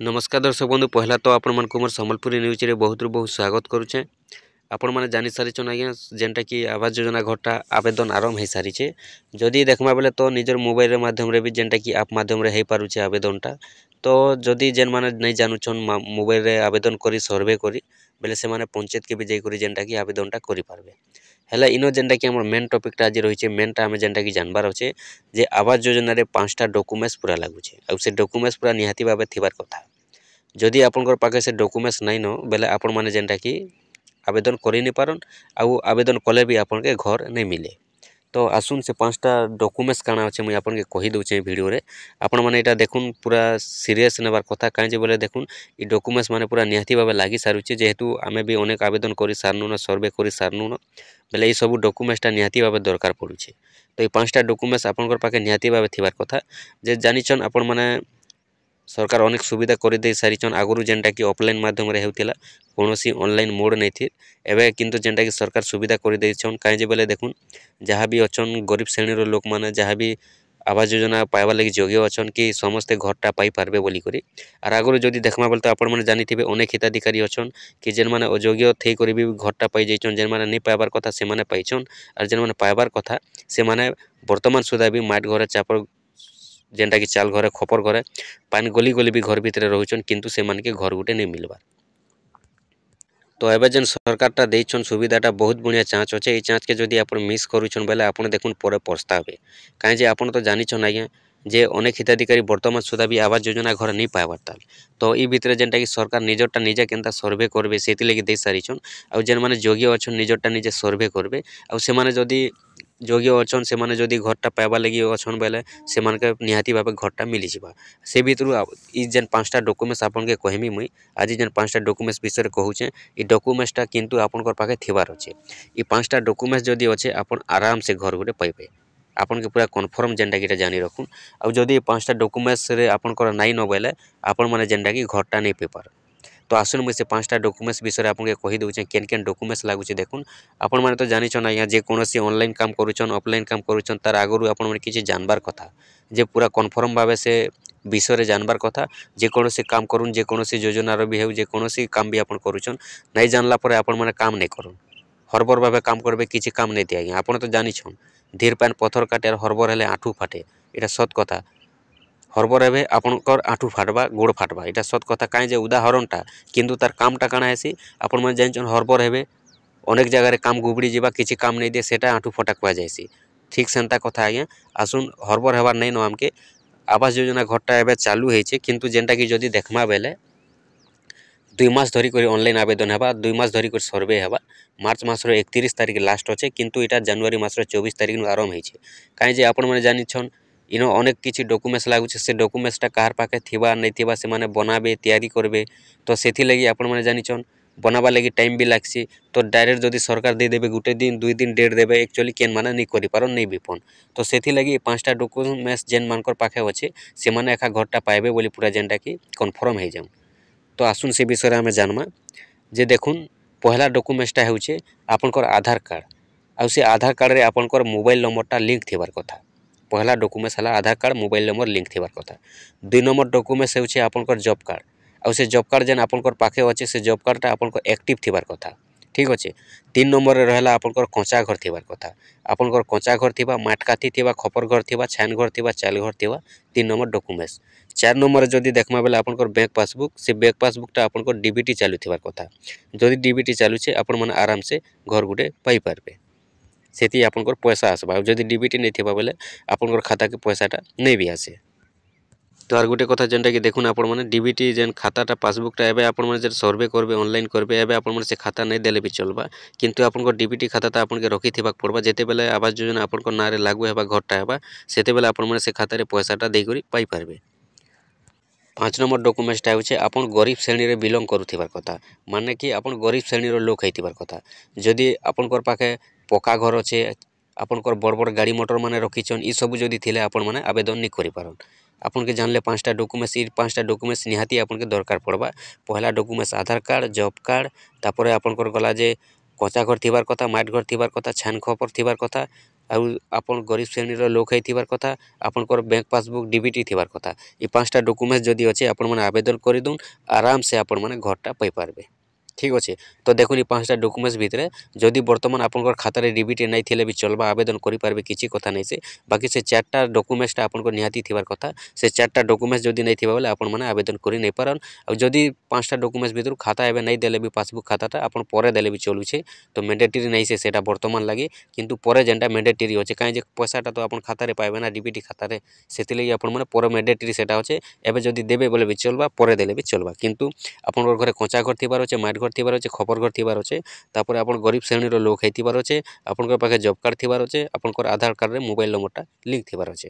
नमस्कार दर्शक बंधु पहला तो आपण मन को मोर संबलपुरी न्यूज रे बहुत बहुत स्वागत करुचे। आपण माने जानि सारिछन आज्ञा जेनटा कि आवास योजना घरटा आवेदन आरंभ हो सारी। जदि देखमा बेले तो निजर मोबाइल माध्यम रे भी जेनटा कि आप माध्यम रे हो पारुचे आवेदनटा। तो जदि जेन माने नहीं जानुछन मोबाइल रे आवेदन करी सर्वे करी बेले से माने पंचायत के भी जाई करी जेनटा कि आवेदनटा करि पारबे। हेला इनो जेनटा कि हमर मेन टॉपिकटा आज रहिছে मेनटा हम जेनटा कि जानबार अछि जे आवास योजना रे 5टा डॉक्यूमेंट्स पूरा लागुचे आ से डॉक्यूमेंट्स पूरा निहाती भाबे थिबार कथा। जदि आपनकर पाखे से डॉक्यूमेंट्स नहीं न बेले आपण माने जेनटा कि आवेदन करि नहीं पारन आउ आवेदन कले भी आपन के घर नहीं मिले। तो आसुन से 5टा डॉक्यूमेंट्स काना अच्छे मुझे आपन के कहि दउचे वीडियो रे। आपण माने एटा देखुन पूरा सीरियस नेबार कथा काहे जे बोले देखुन ई डॉक्यूमेंट्स माने पूरा निहाती भाबे लागि सारुचे जेहेतु आमे भी अनेक आवेदन करि सारनु न सर्वे करि सारनु न बेले ई सब डॉक्यूमेंट्सटा निहाती भाबे दरकार पडुचे। तो ई 5टा डॉक्यूमेंट्स आपनकर पाखे निहाती भाबे थिबार कथा जे जानिछन आपण माने सरकार अनेक सुविधा कर दे सारिछन। आगुरु जेनटा कि ऑफलाइन माध्यम रे हेउतिला कोनोसी ऑनलाइन मोड नहीं थी एबे किंतु जेनटा कि सरकार सुविधा कर देछन काहे जे बेले देखुन जहाँ भी अछन गरीब श्रेणी रो लोक माने जहाँ भी आवास योजना पाइबा लगी योग्य अछन कि समस्ते घरटा पाई पारबे बोली करी। आर आगुरु जदि देखमा बेले तो आपण माने जानिथिबे अनेक हिताधिकारी अछन कि जेन माने अयोग्य थई करी भी घरटा पाई जाइछन जेन माने नहीं पाइबार कथा से माने पाइछन आर जेन माने पाइबार कथा से माने वर्तमान सुधा भी माट घरे चापर जेनटा कि चाल घरे खपर घरे पानी गली गली भी घर भितर रोचन किंतु से मान के घर गुटे नहीं मिलबार। तो एबे जेन सरकारटा देइछन सुविधाटा बहुत बढ़िया चाँच अच्छे। ये चाँच के जदि आप मिस करुछन बेले आपन देखुन पर पछतावे कहीं जे आपन तो जानिछन आज्ञा जे अनेक हिताधिकारी वर्तमान सुधा भी आवास योजना घर नहीं पाइबार ताल। तो ई भितर जेनटा कि सरकार निजरटा निजे केनता सर्वे करबे सेति लगी दे सारिछन आउ जेन माने योग्य अछन निजरटा निजे सर्वे करबे आउ से माने जदि योग्य अछन से माने जदि घरटा पाइबा लगी अछन बेले से मानके निहाती भाबे घरटा मिली जिबा। से भितरु ई जेन 5टा डॉक्यूमेंट्स आपन के कहमी मुई आज जेन 5टा डॉक्यूमेंट्स विषय कहूचे ई डॉक्यूमेंट्सटा किंतु आपनकर पाखे थिबार अच्छे। ई 5टा डॉक्यूमेंट्स जदि अच्छे आपन आराम से घर गुटे पाइबे आपन के पूरा कन्फर्म जेनटा कि जानि रखुन। आउ जदि 5टा डॉक्यूमेंट्स रे आपनकर नाइ न बेले आपन माने जेनटा कि घरटा नहीं पाइ पार। तो आसुन मुझे से 5टा डॉक्यूमेंट्स विषय आपन के कहि दउचे केन केन डॉक्यूमेंट्स लागुचे देखुन। आपण माने तो जानिछन आज्ञा जे कोनोसी ऑनलाइन काम करूछन ऑफलाइन काम करूछन तार आगरु आपण माने किछि जानबार कथा जे पूरा कन्फर्म भाबे से विषय रे जानबार कथा जे कोनोसी काम करून जे कोनोसी योजना रो भी हेउ जे कोनोसी काम भी आपण करूछन नहीं जानला परे आपण माने काम नहीं करून हरबर भाबे काम करबे किछि काम नहीं दिया आज्ञा। आपण तो जानिछन धीर पान पत्थर काटे और हरबर हेले आठू फाटे एटा सत कथा। हरबर हेबे आपनकर आठू फाटबा गोड़ फाटबा एटा सत कथा काहे जे उदाहरणटा किंतु तार कामटा काना हेसी आपण माने जानिछन हरबर हेबे अनेक जगह काम गुबड़ी जावा किसी काम नहीं दे सेटा आठू फटा कह जाएसी ठीक सेंता कथा आज्ञा। आसुन हरबर हेबार नहीं न आमके आवास योजना घरटा एबे चालू होइछे किंतु जेनटा कि जदि देखमा बेले 2 मास धरी करी ऑनलाइन आवेदन हेबा 2 मास धरी करी सर्वे हेबा मार्च मास रो 31 तारिख लास्ट अच्छे किंतु इटा जनवरी मास रो 24 तारिख नु आरंभ होइछे। काहे जे आपण माने जानिछन इनो अनेक किछि डॉक्यूमेंट्स लागुछे से डॉक्यूमेंट्सटा कार पाखे थिबा नहीं थिबा से माने बनाबे तैयारी करबे तो सेथि लगी आपण माने जानिछन बनाबा लगी टाइम भी लागसी। तो डायरेक्ट जदि सरकार दे देबे गुटे दिन 2 दिन डेट देबे एक्चुअली केन माने नहीं करि पारन नहीं बिपन। तो सेथि लगी 5टा डॉक्यूमेंट्स जेन मानकर पाखे अच्छे से माने एका घरटा पाइबे बोली पूरा जेनटा कि कन्फर्म हो जाऊ। तो आसुन से विषय आमे जानमा जे देखुन पहला डॉक्यूमेंट्सटा हेउचे आपनकर आधार कार्ड आउ से आधार कार्ड रे आपनकर मोबाइल नंबरटा लिंक थिबार कथा। पहला डॉक्यूमेंट्स हला आधार कार्ड मोबाइल नंबर लिंक थिबार कथा। 2 नंबर डॉक्यूमेंट्स हेउचे आपनकर जॉब कार्ड आउ से जॉब कार्ड जेन आपनकर पाखे अच्छे से जॉब कार्डटा आपनकर एक्टिव थिबार कथा ठीक अच्छे। 3 नंबर रे रहला आपनकर कच्चा घर थिबार कथा आपनकर कच्चा घर थिबा माटकाथी थिबा खपर घर थिबा छान घर थिबा चाल घर थिबा 3 नंबर डॉक्यूमेंट्स। 4 नंबर जदि देखमा बेले आपनकर बैंक पासबुक से बैंक पासबुकटा आपनकर डीबीटी चालू थिबार कथा। जदि डीबीटी चालू छे आपण माने आराम से घर गुटे पाई पारबे सेति आपनकर पैसा आसबा जदि डीबीटी नहीं थिबा बेले आपनकर खाता के पैसाटा नहीं भी आसे। तो आर गोटे कथा जेनटा कि देखुन आपण माने डीबीटी जेन खाताटा पासबुकटा एबे आपण माने जे सर्वे करबे ऑनलाइन करबे एबे आपण माने से खाता नहीं देले भी चलबा किंतु आपनकर डीबीटी खाताटा आपण के रखि थिबाक पड़बा जेते बेले आवास योजना आपनकर नारे लागू हेबा घरटा हेबा सेते बेले आपण माने से खाता रे पैसाटा देई करी पाई पारबे। 5 नंबर डॉक्यूमेंट्सटा हेउचे आपण गरीब श्रेणी रे बिलोंग करूथिबार कथा माने कि आपण गरीब श्रेणी रो लोक हेतिबार कथा। जदि आपनकर पाखे पक्का घर अच्छे आपनकर बड़ बड़ गाड़ी मोटर माने रखिछन ई सब जदि थिले आपण माने आवेदन नहीं करि पारन। आपन के जानले 5टा डॉक्यूमेंट्स ई 5टा डॉक्यूमेंट्स निहाती आपन के दरकार पड़बा। पहला डॉक्यूमेंट्स आधार कार्ड जॉब कार्ड तापरे आपनकर गला जे कच्चा घर थिबार कथा माट घर थिबार कथा छान खपर थिबार कथा ଆଉ ଆପଣ ଗରିବ ଶ୍ରେଣୀର ଲୋକ ହେଇଥିବାର କଥା, ଆପଣଙ୍କର ବ୍ୟାଙ୍କ ପାସବୁକ୍ ଡିବିଟି ଥିବାର କଥା। ଏ 5ଟା ଡକୁମେଣ୍ଟ ଯଦି ଅଛି ଆପଣମାନେ ଆବେଦନ କରିଦଉନ୍, ଆରାମସେ ଆପଣମାନେ ଘରଟା ପାଇପାରିବେ। ঠিক আছে। তো দেখুন এই 5টা ডকুমেন্টস ভিতরে যদি বর্তমান আপনার খাতার ডিবিটি নাই থিলে বি চলবা, আবেদন করে পারবে, কিছু কথা নাই সে। বাকি সে 4টা ডকুমেন্টসটা আপনার নিহাতি থিবার কথা। সে 4টা ডকুমেন্টস যদি নাই থিবা বলে আপন মানে আবেদন করে নাই পারন। আর যদি 5টা ডকুমেন্টস ভিতর খাতা এবে নাই দেলে বি পাসবুক খাতাটা আপন পরে দেলে বি চলুছে। তো ম্যান্ডেটরি নাই সে সেটা বর্তমান লাগে, কিন্তু পরে যেটা ম্যান্ডেটরি আছে কাই যে পয়সাটা তো আপন খাতারে পাইবে না ডিবিটি খাতারে, সেতিলাগি আপন মানে পরে ম্যান্ডেটরি সেটা আছে। এবে যদি দেবে বলে বি চলবা, পরে দেলে বি চলবা। কিন্তু আপনার ঘরে কঁচা ঘর থিবার আছে, মাটি ঘর থিবার আছে, খপর ঘর থিবার আছে, তারপরে আপনার গরিব শ্রেণীর লোক হইতিবার আছে, আপনার পাখে জব কার্ড থিবার আছে, আপনার আধার কার্ডরে মোবাইল নম্বরটা লিঙ্ক থিবার আছে।